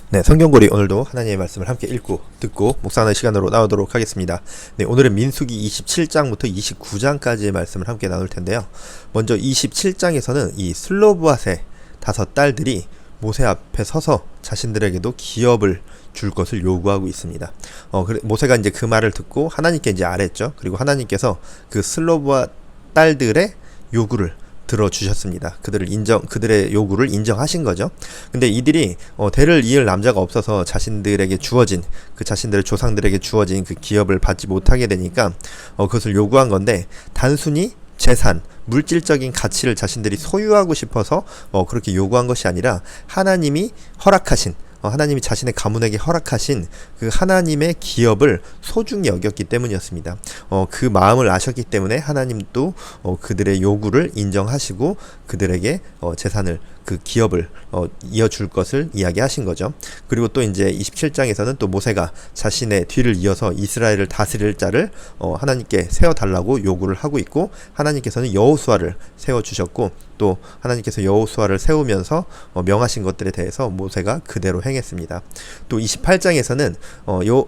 네, 성경고리 오늘도 하나님의 말씀을 함께 읽고 듣고 묵상하는 시간으로 나오도록 하겠습니다. 네, 오늘은 민수기 27장부터 29장까지의 말씀을 함께 나눌 텐데요. 먼저 27장에서는 이 슬로브앗의 5딸들이 모세 앞에 서서 자신들에게도 기업을 줄 것을 요구하고 있습니다. 모세가 이제 그 말을 듣고 하나님께 이제 아뢰죠. 그리고 하나님께서 그 슬로브앗 딸들의 요구를 들어주셨습니다. 그들의 요구를 인정하신 거죠. 근데 이들이 대를 이을 남자가 없어서 자신들에게 주어진 자신들의 조상들에게 주어진 그 기업을 받지 못하게 되니까 그것을 요구한 건데, 단순히 재산, 물질적인 가치를 자신들이 소유하고 싶어서 그렇게 요구한 것이 아니라 하나님이 허락하신, 하나님이 자신의 가문에게 허락하신 그 하나님의 기업을 소중히 여겼기 때문이었습니다. 그 마음을 아셨기 때문에 하나님도 그들의 요구를 인정하시고 그들에게 재산을, 그 기업을 이어줄 것을 이야기하신 거죠. 그리고 또 이제 27장에서는 또 모세가 자신의 뒤를 이어서 이스라엘을 다스릴 자를 하나님께 세워달라고 요구를 하고 있고, 하나님께서는 여호수아를 세워주셨고, 또 하나님께서 여호수아를 세우면서 명하신 것들에 대해서 모세가 그대로 행했습니다. 또 28장에서는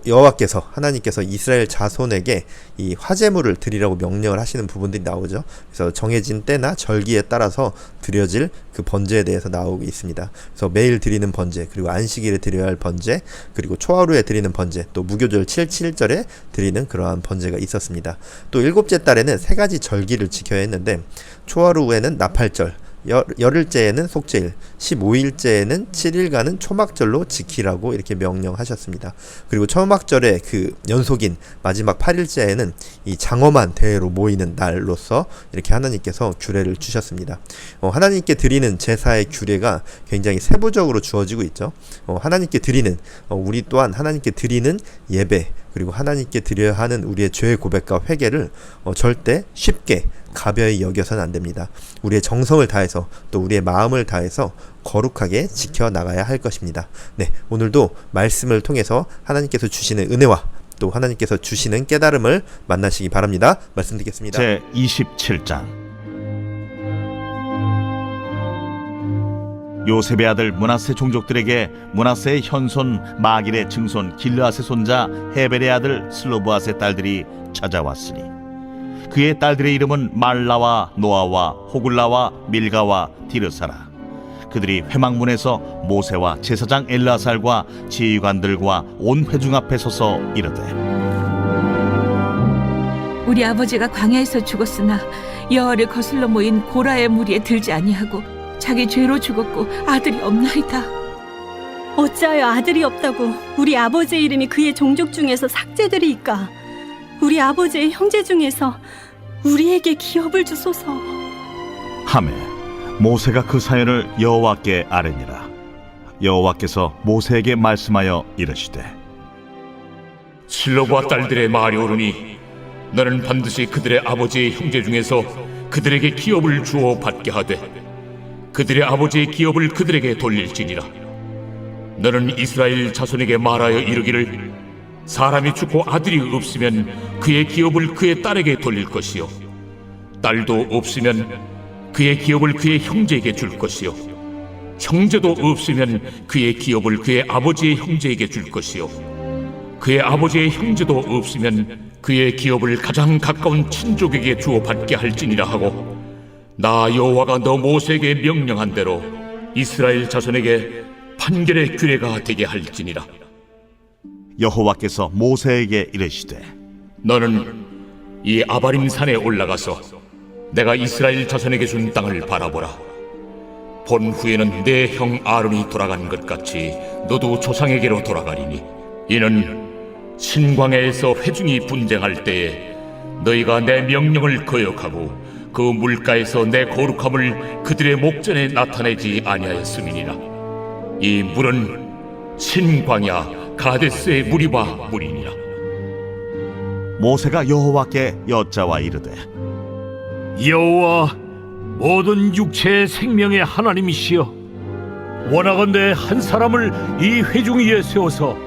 여호와께서, 하나님께서 이스라엘 자손에게 이 화제물을 드리라고 명령을 하시는 부분들이 나오죠. 그래서 정해진 때나 절기에 따라서 드려질 그 번제에 대해서 나오고 있습니다. 그래서 매일 드리는 번제, 그리고 안식일에 드려야 할 번제, 그리고 초하루에 드리는 번제, 또 무교절 7.7절에 드리는 그러한 번제가 있었습니다. 또 7째 달에는 3가지 절기를 지켜야 했는데, 초하루에는 나팔절, 열흘째에는 속죄일, 15일째에는 7일간은 초막절로 지키라고 이렇게 명령하셨습니다. 그리고 초막절의 그 연속인 마지막 8일째에는 이 장엄한 대회로 모이는 날로서 이렇게 하나님께서 규례를 주셨습니다. 하나님께 드리는 제사의 규례가 굉장히 세부적으로 주어지고 있죠. 하나님께 드리는, 우리 또한 하나님께 드리는 예배, 그리고 하나님께 드려야 하는 우리의 죄의 고백과 회개를 절대 쉽게 가벼이 여겨서는 안 됩니다. 우리의 정성을 다해서, 또 우리의 마음을 다해서 거룩하게 지켜나가야 할 것입니다. 네, 오늘도 말씀을 통해서 하나님께서 주시는 은혜와 또 하나님께서 주시는 깨달음을 만나시기 바랍니다. 말씀 듣겠습니다. 제 27장. 요셉의 아들 므낫세 종족들에게 므낫세의 현손 마길의 증손 길르앗의 손자 헤벨의 아들 슬로브앗의 딸들이 찾아왔으니, 그의 딸들의 이름은 말라와 노아와 호글라와 밀가와 디르사라. 그들이 회막문에서 모세와 제사장 엘르아살과 지휘관들과 온 회중 앞에 서서 이르되, 우리 아버지가 광야에서 죽었으나 여호와를 거슬러 모인 고라의 무리에 들지 아니하고 자기 죄로 죽었고 아들이 없나이다. 어찌하여 아들이 없다고 우리 아버지의 이름이 그의 종족 중에서 삭제되리이까? 우리 아버지의 형제 중에서 우리에게 기업을 주소서. 하매 모세가 그 사연을 여호와께 아뢰니라. 여호와께서 모세에게 말씀하여 이르시되, 실로브와 딸들의 말이 옳으니 너는 반드시 그들의 아버지의 형제 중에서 그들에게 기업을 주어 받게 하되 그들의 아버지의 기업을 그들에게 돌릴지니라. 너는 이스라엘 자손에게 말하여 이르기를, 사람이 죽고 아들이 없으면 그의 기업을 그의 딸에게 돌릴 것이요, 딸도 없으면 그의 기업을 그의 형제에게 줄 것이요, 형제도 없으면 그의 기업을 그의 아버지의 형제에게 줄 것이요, 그의 아버지의 형제도 없으면 그의 기업을 가장 가까운 친족에게 주어 받게 할지니라 하고, 나 여호와가 너 모세에게 명령한 대로 이스라엘 자손에게 판결의 규례가 되게 할지니라. 여호와께서 모세에게 이르시되, 너는 이 아바림 산에 올라가서 내가 이스라엘 자손에게 준 땅을 바라보라. 본 후에는 내 형 아론이 돌아간 것 같이 너도 조상에게로 돌아가리니, 이는 신광야에서 회중이 분쟁할 때에 너희가 내 명령을 거역하고 그 물가에서 내 거룩함을 그들의 목전에 나타내지 아니하였음이니라. 이 물은 신광야 가데스의 무리바 물이니라. 모세가 여호와께 여짜와 이르되, 여호와 모든 육체의 생명의 하나님이시여, 원하건대 한 사람을 이 회중 위에 세워서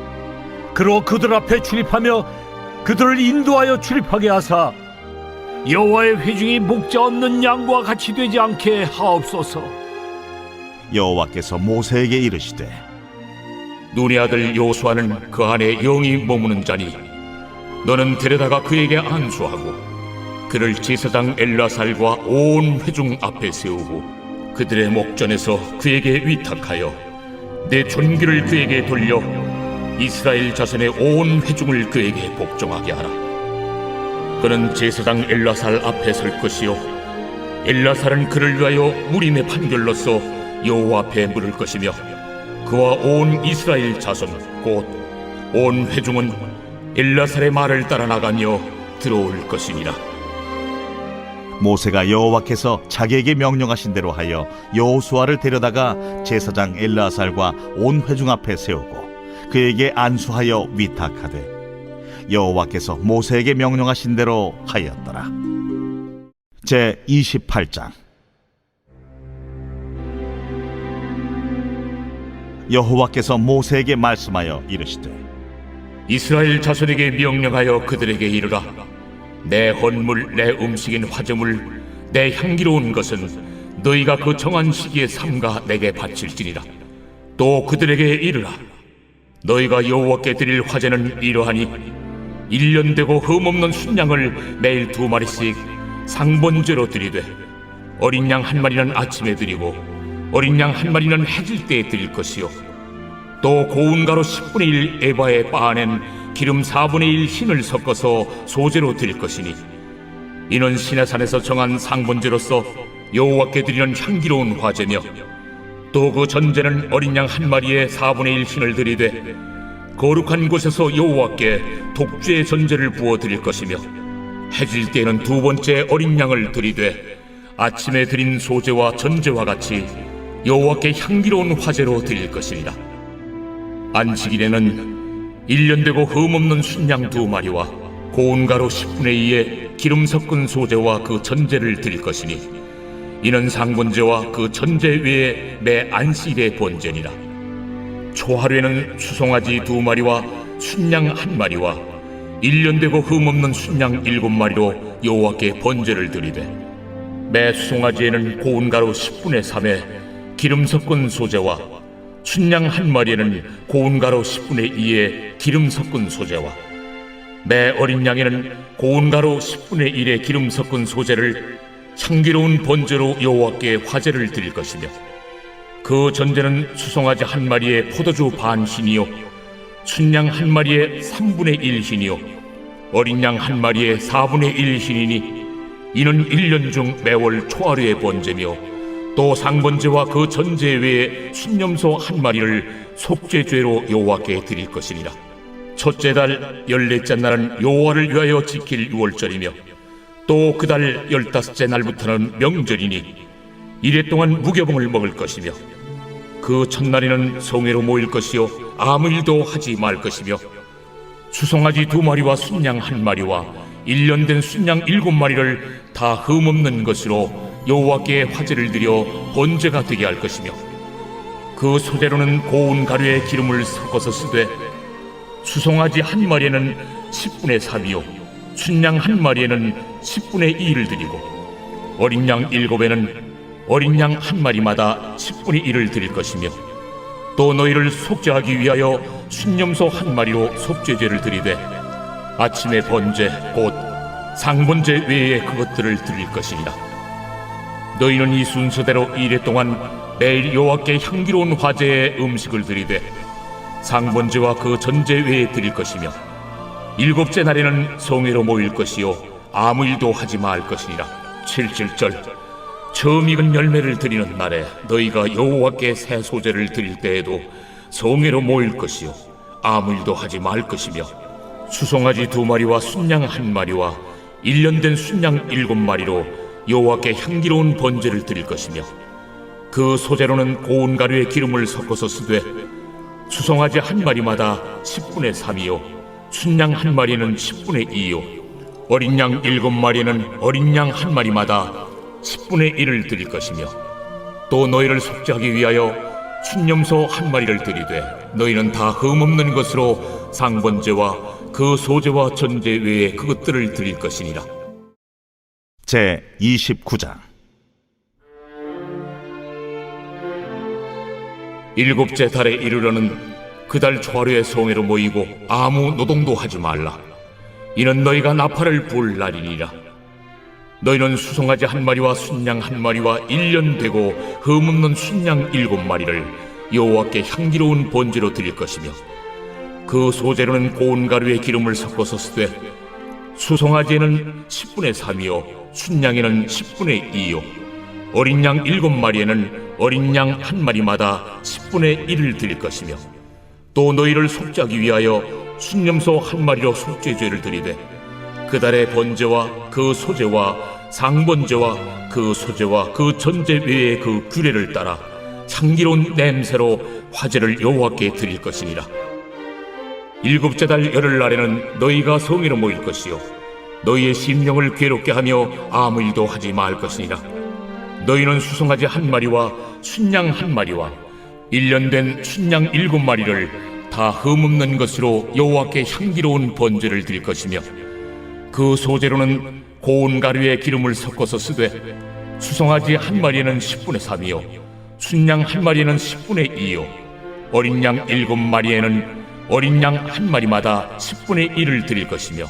그로 그들 앞에 출입하며 그들을 인도하여 출입하게 하사 여호와의 회중이 목자 없는 양과 같이 되지 않게 하옵소서. 여호와께서 모세에게 이르시되, 눈의 아들 요수아는 그 안에 영이 머무는 자니 너는 데려다가 그에게 안수하고 그를 제사장 엘라살과 온 회중 앞에 세우고 그들의 목전에서 그에게 위탁하여 내 존귀를 그에게 돌려 이스라엘 자손의 온 회중을 그에게 복종하게 하라. 그는 제사장 엘라살 앞에 설 것이요 엘라살은 그를 위하여 무림의 판결로서 여호와 앞에 물을 것이며 그와 온 이스라엘 자손 곧 온 회중은 엘라살의 말을 따라 나가며 들어올 것이니라. 모세가 여호와께서 자기에게 명령하신 대로 하여 여호수아를 데려다가 제사장 엘르아살과 온 회중 앞에 세우고 그에게 안수하여 위탁하되 여호와께서 모세에게 명령하신 대로 하였더라. 제 28장. 여호와께서 모세에게 말씀하여 이르시되 이스라엘 자손에게 명령하여 그들에게 이르라. 내 헌물 내 음식인 화제물 내 향기로운 것은 너희가 그 정한 시기에 삼가 내게 바칠지니라. 또 그들에게 이르라. 너희가 여호와께 드릴 화제는 이러하니 1년 되고 흠없는 순양을 매일 2마리씩 상번제로 드리되 어린 양 1마리는 아침에 드리고 어린 양 1마리는 해질 때에 드릴 것이요 또 고운 가루 10분의 1 에바에 빻아낸 기름 4분의 1 흰을 섞어서 소제로 드릴 것이니 이는 시내산에서 정한 상번제로서 여호와께 드리는 향기로운 화제며 또 그 전제는 어린 양 1마리에 4분의 1 흰을 드리되 거룩한 곳에서 여호와께 독주의 전제를 부어 드릴 것이며 해질 때에는 2번째 어린 양을 드리되 아침에 드린 소제와 전제와 같이 여호와께 향기로운 화제로 드릴 것이니라. 안식일에는 1년 되고 흠없는 순양 2마리와 고운 가루 10분의 2에 기름 섞은 소제와 그 전제를 드릴 것이니 이는 상번제와 그 전제 외에 매 안식일의 번제니라. 초하루에는 수송아지 2마리와 순양 1마리와 1년 되고 흠없는 순양 7마리로 여호와께 번제를 드리되 매 수송아지에는 고운 가루 10분의 3에 기름 섞은 소제와 순양 1마리에는 고운 가루 10분의 2에 기름 섞은 소제와 매 어린 양에는 고운 가루 10분의 1에 기름 섞은 소제를 향기로운 번제로 여호와께 화제를 드릴 것이며 그 전제는 수송아지 1마리에 포도주 반 흰이요 순양 1마리에 3분의 1 흰이요 어린 양 1마리에 4분의 1 흰이니 이는 1년 중 매월 초하루의 번제며 또 상번제와 그 전제 외에 순념소 1마리를 속죄죄로 여호와께 드릴 것이니라. 첫째 달 14째 날은 여호와를 위하여 지킬 유월절이며 또 그 달 15째 날부터는 명절이니 이래 동안 무교봉을 먹을 것이며 그 첫날에는 성회로 모일 것이요 아무 일도 하지 말 것이며 수송아지 2마리와 순양 1마리와 1년 된 순양 7마리를 다 흠없는 것으로 여호와께 화제를 드려 번제가 되게 할 것이며 그 소재로는 고운 가루에 기름을 섞어서 쓰되 수송아지 1마리에는 10분의 3이요 순양 1마리에는 10분의 2를 드리고 어린 양 7에는 어린 양 1마리마다 10분의 1을 드릴 것이며 또 너희를 속죄하기 위하여 순념소 1마리로 속죄제를 드리되 아침의 번제 곧 상번제 외에 그것들을 드릴 것이니라. 너희는 이 순서대로 이래 동안 매일 여호와께 향기로운 화제의 음식을 드리되 상번제와 그 전제 외에 드릴 것이며 7째 날에는 성회로 모일 것이요 아무 일도 하지 말 것이니라. 7절 처음 익은 열매를 드리는 날에 너희가 여호와께 새 소제를 드릴 때에도 성회로 모일 것이요 아무 일도 하지 말 것이며 수송아지 2마리와 순양 1마리와 1년 된 순양 7마리로 여호와께 향기로운 번제를 드릴 것이며 그 소제로는 고운 가루에 기름을 섞어서 쓰되 수송아지 1마리마다 10분의 3이요 순양 1마리는 10분의 2요 어린 양 7마리는 어린 양 1마리마다 10분의 1을 드릴 것이며 또 너희를 속죄하기 위하여 순념소 1마리를 드리되 너희는 다 흠없는 것으로 상번제와 그 소제와 전제 외에 그것들을 드릴 것이니라. 제 29장. 7째 달에 이르러는 그달 초하루에 성회로 모이고 아무 노동도 하지 말라. 이는 너희가 나팔을 불 날이니라. 너희는 수송아지 한 마리와 순양 한 마리와 1년 되고 흠없는 순양 7마리를 여호와께 향기로운 번제로 드릴 것이며, 그 소재로는 고운 가루에 기름을 섞어서 쓰되, 수송아지에는 10분의 3이요 순양에는 10분의 2요 어린 양 7마리에는 어린 양 한 마리마다 10분의 1을 드릴 것이며, 또 너희를 속죄하기 위하여 순념소 한 마리로 속죄죄를 드리되, 그 달의 번제와 그 소제와 상번제와 그 소제와 그 전제 외에 그 규례를 따라 향기로운 냄새로 화제를 여호와께 드릴 것이니라. 7째 달 열흘날에는 너희가 성회로 모일 것이요 너희의 심령을 괴롭게 하며 아무 일도 하지 말 것이니라. 너희는 수송아지 한 마리와 순양 한 마리와 1년 된 순양 7마리를 다 흠없는 것으로 여호와께 향기로운 번제를 드릴 것이며, 그 소재로는 고운 가루에 기름을 섞어서 쓰되, 수송아지 한 마리에는 10분의 3이요 순양 한 마리에는 10분의 2요 어린 양 7마리에는 어린 양 한 마리마다 10분의 1을 드릴 것이며,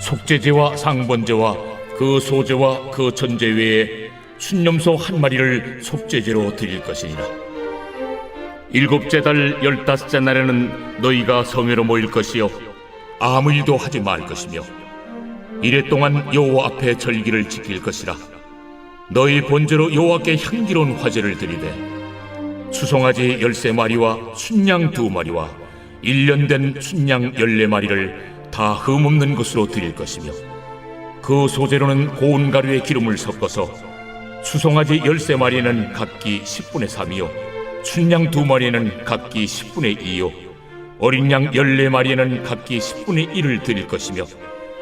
속죄제와 상번제와 그 소제와 그 전제 외에 순념소 한 마리를 속죄제로 드릴 것이니라. 7째 달 15째 날에는 너희가 성회로 모일 것이요 아무 일도 하지 말 것이며, 이래 동안 여호와 앞에 절기를 지킬 것이라. 너희 본제로 여호와께 향기로운 화제를 드리되, 수송아지 13마리와 순양 2마리와 1년 된 순양 14마리를 다 흠없는 것으로 드릴 것이며, 그 소재로는 고운 가루에 기름을 섞어서 수송아지 13마리에는 각기 10분의 3이요 순양 2마리에는 각기 10분의 2요 어린 양 14마리에는 각기 10분의 1을 드릴 것이며,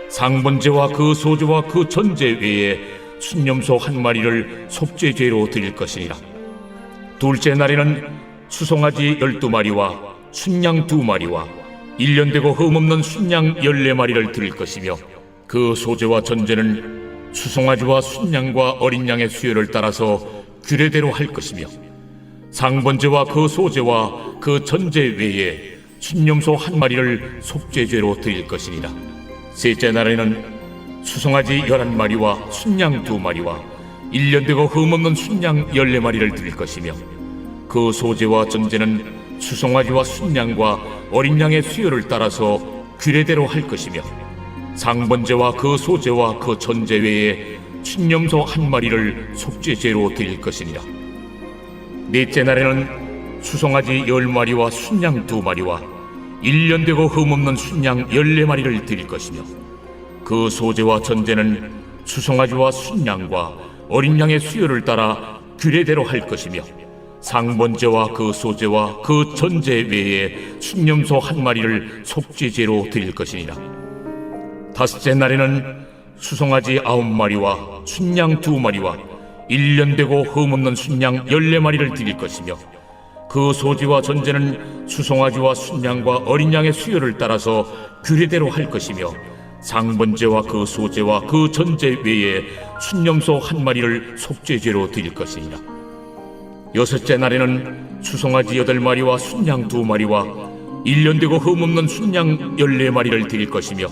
상번제와 그 소제와 그 전제 외에 순념소 한 마리를 속죄죄로 드릴 것이니라. 둘째 날에는 수송아지 12마리와 순양 2마리와 1년 되고 흠없는 순양 14마리를 드릴 것이며, 그 소제와 전제는 수송아지와 순양과 어린 양의 수요를 따라서 규례대로 할 것이며, 상번제와 그 소제와 그 전제 외에 순념소 한 마리를 속죄죄로 드릴 것이니라. 셋째 날에는 수송아지 11마리와 순양 2마리와 1년 되고 흠없는 순양 14마리를 드릴 것이며, 그 소제와 전제는 수송아지와 순양과 어린 양의 수요를 따라서 규례대로 할 것이며, 상번제와 그 소제와 그 전제 외에 순념소 한 마리를 속죄죄로 드릴 것이니라. 넷째 날에는 수송아지 10마리와 순양 2마리와 1년 되고 흠없는 순양 14마리를 드릴 것이며, 그 소제와 전제는 수송아지와 순양과 어린 양의 수요를 따라 규례대로 할 것이며, 상번제와 그 소제와 그 전제 외에 순념소 한 마리를 속죄죄로 드릴 것이니라. 다섯째 날에는 수송아지 9마리와 순양 2마리와 1년 되고 흠없는 순양 14마리를 드릴 것이며, 그 소지와 전제는 수송아지와 순양과 어린 양의 수요를 따라서 규례대로 할 것이며, 상번제와 그 소제와 그 전제 외에 순념소 한 마리를 속죄죄로 드릴 것이니라. 여섯째 날에는 수송아지 8마리와 순양 2마리와 1년 되고 흠없는 순양 14마리를 드릴 것이며,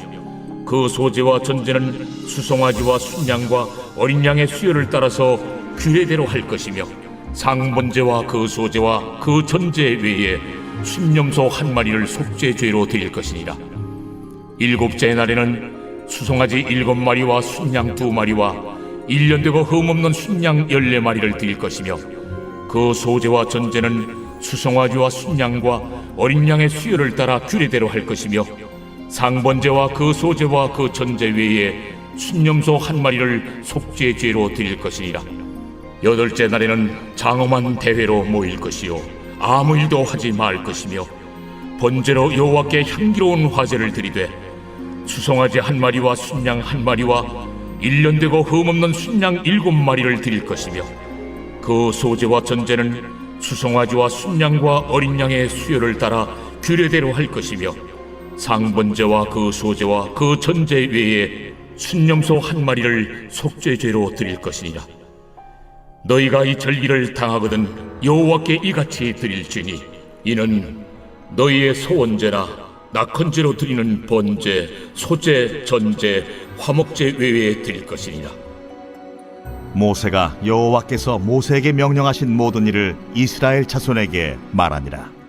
그 소제와 전제는 수송아지와 순양과 어린 양의 수요를 따라서 규례대로 할 것이며, 상번제와 그 소제와 그 전제 외에 순념소 한 마리를 속죄죄로 드릴 것이니라. 일곱째 날에는 수송아지 7마리와 순양 2마리와 1년 되고 흠없는 순양 14마리를 드릴 것이며, 그 소제와 전제는 수송아지와 순양과 어린 양의 수요를 따라 규례대로 할 것이며, 상번제와 그 소제와 그 전제 외에 순념소 한 마리를 속죄죄로 드릴 것이니라. 여덟째 날에는 장엄한 대회로 모일 것이요 아무 일도 하지 말 것이며, 번제로 여호와께 향기로운 화제를 드리되, 수송아지 1마리와 순양 1마리와 1년 되고 흠없는 순양 7마리를 드릴 것이며, 그 소제와 전제는 수송아지와 순양과 어린 양의 수요를 따라 규례대로 할 것이며, 상번제와 그 소제와 그 전제 외에 순념소 한 마리를 속죄죄로 드릴 것이니라. 너희가 이 절기를 당하거든 여호와께 이같이 드릴지니, 이는 너희의 소원제나 낙헌제로 드리는 번제, 소제, 전제, 화목제 외에 드릴 것이니라. 모세가 여호와께서 모세에게 명령하신 모든 일을 이스라엘 자손에게 말하니라.